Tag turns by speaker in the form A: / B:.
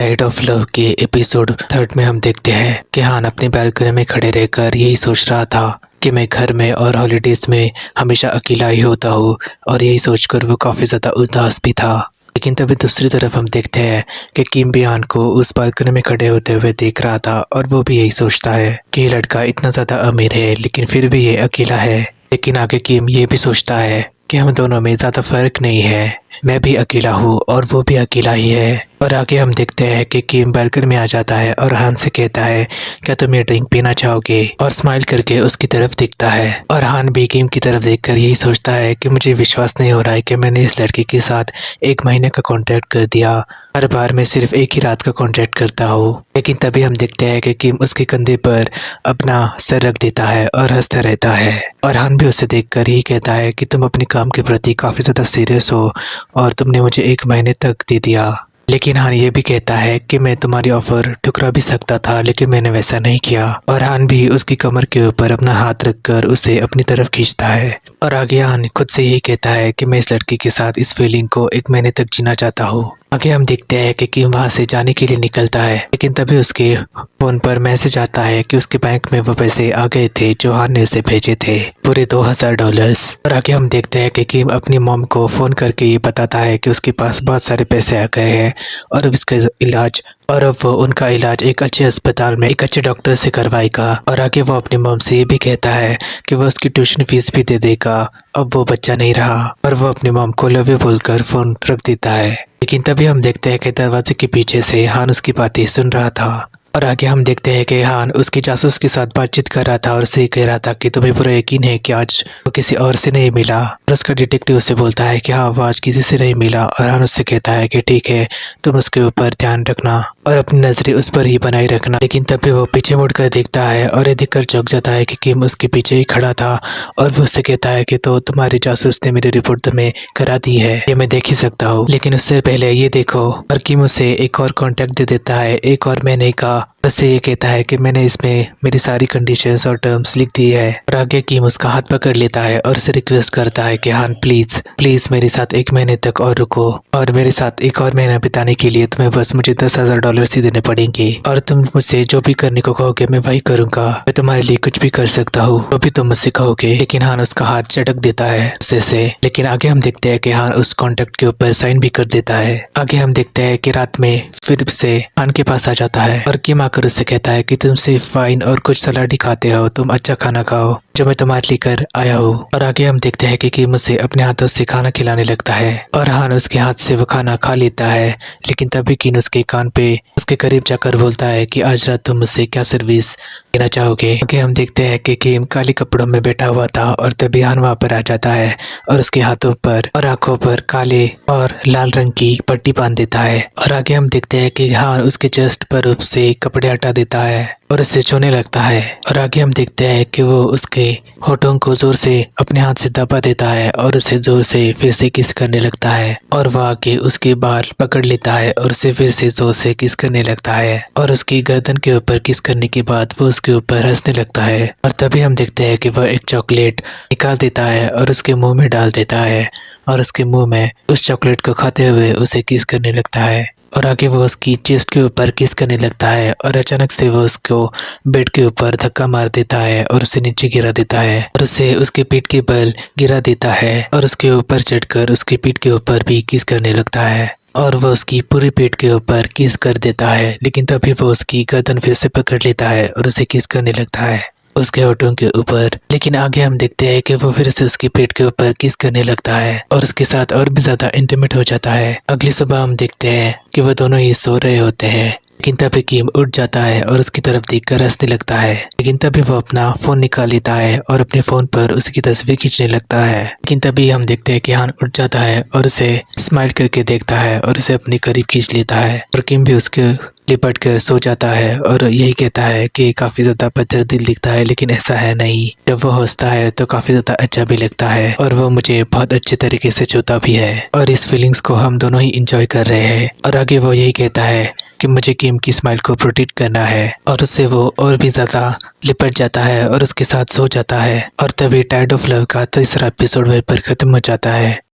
A: Tide of love के episode 3 में हम देखते हैं कि हान अपनी बालकनी में खड़े रहकर यही सोच रहा था कि मैं घर में और हॉलीडेज में हमेशा अकेला ही होता हूँ, और यही सोचकर वो काफ़ी ज़्यादा उदास भी था। लेकिन तभी दूसरी तरफ हम देखते हैं कि किम भी हान को उस बालकनी में खड़े होते हुए देख रहा था, और वो भी यही सोचता है कि ये लड़का इतना ज़्यादा अमीर है लेकिन फिर भी ये अकेला है। लेकिन आगे किम ये भी सोचता है कि हम दोनों में ज़्यादा फर्क नहीं है, मैं भी अकेला हूँ और वो भी अकेला ही है। और आगे हम देखते हैं कि किम बालकनी में आ जाता है और हान से कहता है, क्या तुम ये ड्रिंक पीना चाहोगे, और स्माइल करके उसकी तरफ दिखता है। और हान भी किम की तरफ देखकर यही सोचता है कि मुझे विश्वास नहीं हो रहा है कि मैंने इस लड़की के साथ 1 महीने का कॉन्ट्रैक्ट कर दिया। हर बार मैं सिर्फ एक ही रात का कॉन्ट्रैक्ट करता हूँ। लेकिन तभी हम देखते हैं कि किम उसके कंधे पर अपना सर रख देता है और हंसता रहता है। और हान भी उसे देखकर यही कहता है कि तुम अपने काम के प्रति काफ़ी ज़्यादा सीरियस हो और तुमने मुझे 1 महीने तक दे दिया। लेकिन हान ये भी कहता है कि मैं तुम्हारी ऑफर ठुकरा भी सकता था, लेकिन मैंने वैसा नहीं किया। और हान भी उसकी कमर के ऊपर अपना हाथ रखकर उसे अपनी तरफ खींचता है। और आगे हान खुद से यही कहता है कि मैं इस लड़की के साथ इस फीलिंग को 1 महीने तक जीना चाहता हूँ। आगे हम देखते हैं कि किम वहाँ से जाने के लिए निकलता है, लेकिन तभी उसके फ़ोन पर मैसेज आता है कि उसके बैंक में वो पैसे आ गए थे जो हान ने उसे भेजे थे, पूरे $2000। और आगे हम देखते हैं कि किम अपनी मॉम को फ़ोन करके ये बताता है कि उसके पास बहुत सारे पैसे आ गए हैं, और अब इसका इलाज और अब वो उनका इलाज एक अच्छे अस्पताल में एक अच्छे डॉक्टर से करवाएगा। और आगे वो अपनी मॉम से ये भी कहता है कि वो उसकी ट्यूशन फीस भी दे देगा। अब वो बच्चा नहीं रहा, और वो अपनी मॉम को लव यू बोलकर फ़ोन रख देता है। लेकिन तभी हम देखते हैं कि दरवाजे के पीछे से हान उसकी बातें सुन रहा था। और आगे हम देखते हैं कि हान उसके जासूस के साथ बातचीत कर रहा था और उसे कह रहा था कि तुम्हें पूरा यकीन है कि आज वो किसी और से नहीं मिला। और उसका डिटेक्टिव उससे बोलता है कि हाँ, वो आज किसी से नहीं मिला। और हान उससे कहता है कि ठीक है, तुम उसके ऊपर ध्यान रखना और अपनी नजरें उस पर ही बनाए रखना। लेकिन तभी वो पीछे मुड़कर देखता है और ये देखकर चौंक जाता है कि किम उसके पीछे ही खड़ा था। और वो उससे कहता है कि तो तुम्हारे जासूस ने मेरी रिपोर्ट तुम्हें करा दी है, ये मैं देख ही सकता हूँ, लेकिन उससे पहले ये देखो। और किम उसे एक और कॉन्ट्रैक्ट दे देता है, 1 और महीने का। उससे ये कहता है कि मैंने इसमें मेरी सारी कंडीशंस और टर्म्स लिख दी है। और आगे किम उसका हाथ पकड़ लेता है और उसे रिक्वेस्ट करता है कि हान प्लीज प्लीज मेरे साथ 1 महीने तक और रुको, और मेरे साथ 1 और महीना बिताने के लिए तुम्हें बस मुझे $10,000 ही देने पड़ेंगे, और तुम मुझसे जो भी करने को कहोगे मैं वही करूंगा। मैं तुम्हारे लिए कुछ भी कर सकता हूँ, जो भी तुम मुझसे कहोगे। लेकिन हान उसका हाथ झटक देता है उससे से। लेकिन आगे हम देखते हैं कि हान उस कॉन्ट्रैक्ट के ऊपर साइन भी कर देता है। आगे हम देखते हैं कि रात में फिर से हान के पास आ जाता है और किम आकर उससे कहता है कि तुम सिर्फ वाइन और कुछ सलाद ही खाते हो, तुम अच्छा खाना खाओ जो मैं तुम्हारे लेकर आया हूँ। और आगे हम देखते हैं कि किम उसे अपने हाथों से खाना खिलाने लगता है और हान उसके हाथ से वो खाना खा लेता है। लेकिन तभी किम उसके कान पे उसके करीब जाकर बोलता है कि आज रात तुम मुझसे क्या सर्विस देना चाहोगे। आगे हम देखते हैं कि किम काले कपड़ों में बैठा हुआ था, और तभी हान वहाँ पर आ जाता है और उसके हाथों पर और आंखों पर काले और लाल रंग की पट्टी बांध देता है। और आगे हम देखते हैं कि हान उसके चेस्ट पर उससे कपड़े हटा देता है और उसे छूने लगता है। और आगे हम देखते हैं कि वो उसके होठों को जोर से अपने हाथ से दबा देता है और उसे जोर से फिर से किस करने लगता है। और वह आके उसके बाल पकड़ लेता है और उसे फिर से जोर से किस करने लगता है, और उसकी गर्दन के ऊपर किस करने के बाद वो उसके ऊपर हंसने लगता है। और तभी हम देखते हैं कि वह एक चॉकलेट निकाल देता है और उसके मुंह में डाल देता है, और उसके मुंह में उस चॉकलेट को खाते हुए उसे किस करने लगता है। और आगे वो उसकी चेस्ट के ऊपर किस करने लगता है, और अचानक से वो उसको बेड के ऊपर धक्का मार देता है और उसे नीचे गिरा देता है, और उसे उसके पीठ के बल गिरा देता है और उसके ऊपर चढ़कर उसकी पीठ के ऊपर भी किस करने लगता है, और वो उसकी पूरी पीठ के ऊपर किस कर देता है। लेकिन तभी वो उसकी गर्दन फिर से पकड़ लेता है और उसे किस करने लगता है उसके होठों के ऊपर। लेकिन आगे हम देखते हैं कि वो फिर से उसकी पेट के ऊपर किस करने लगता है और उसके साथ और भी ज्यादा इंटीमेट हो जाता है। अगली सुबह हम देखते हैं कि वो दोनों ही सो रहे होते हैं। लेकिन तभी किम उठ जाता है और उसकी तरफ देखकर हंसने लगता है। लेकिन तभी वो अपना फोन निकाल लेता है और अपने फोन पर उसकी तस्वीर खींचने लगता है। लेकिन तभी हम देखते हैं कि हान उठ जाता है और उसे स्माइल करके देखता है और उसे अपने करीब खींच लेता है, और किम भी उसके लिपट कर सो जाता है और यही कहता है कि काफी ज्यादा पत्थर दिल दिखता है, लेकिन ऐसा है नहीं। जब वो हंसता है तो काफी ज्यादा अच्छा भी लगता है, और वो मुझे बहुत अच्छे तरीके से छूता भी है, और इस फीलिंग्स को हम दोनों ही इंजॉय कर रहे हैं। और आगे वो यही कहता है कि मुझे किम की स्माइल को प्रोटेक्ट करना है, और उससे वो और भी ज्यादा लिपट जाता है और उसके साथ सो जाता है। और तभी टाइड ऑफ लव का 3रा एपिसोड वहीं पर खत्म हो जाता है।